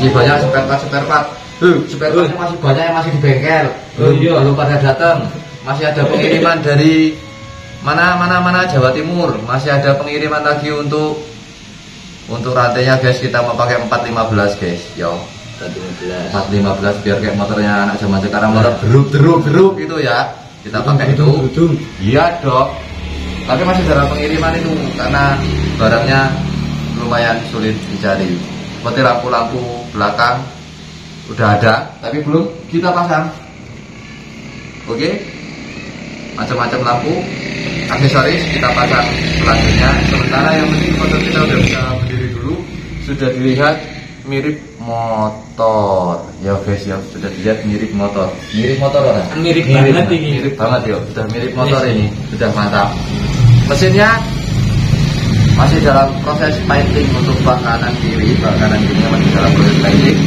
Masih banyak spare part. Spare partnya masih banyak yang masih di bengkel. Belum pada datang. Masih ada pengiriman dari mana Jawa Timur. Masih ada pengiriman lagi untuk rantainya guys. Kita mau pakai 415 guys. Yo. 415 biar kayak motornya anak zaman sekarang, motor geruk gitu ya. Kita pakai itu. Iya dong. Tapi masih dalam pengiriman itu karena barangnya lumayan sulit dicari. Seperti lampu-lampu belakang udah ada, tapi belum kita pasang. Oke, macam-macam lampu, aksesoris kita pasang selanjutnya. Sementara yang penting motor kita udah bisa berdiri dulu, sudah dilihat mirip motor ya guys ya, sudah dilihat mirip motor orang. Mirip banget ini. Mirip banget ya, sudah mirip motor ini, sudah mantap. Mesinnya masih dalam proses painting untuk bak kanan kirinya masih dalam proses painting.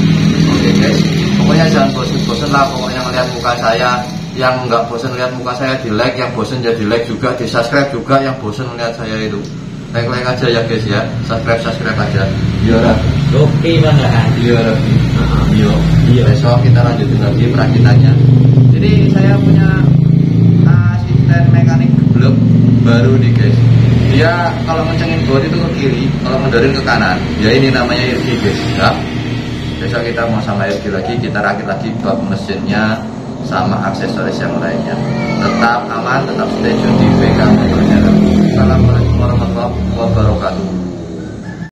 Oke guys, pokoknya jangan bosan lah pokoknya melihat muka saya. Yang nggak bosan lihat muka saya di like, yang bosan jadi like juga, di subscribe juga, yang bosan melihat saya itu like aja ya guys ya, subscribe aja. Iya oke banget. Iya besok kita lanjutin lagi perakitannya. Jadi saya punya asisten mekanik blok baru nih guys. Dia kalau ngencengin bodi itu ke kiri, kalau mendorin ke kanan. Ya ini namanya Irgi guys ya. Besok kita mau sama Irgi lagi, kita rakit lagi bak mesinnya sama aksesoris yang lainnya. Tetap aman, tetap stay tune di BK Motornya.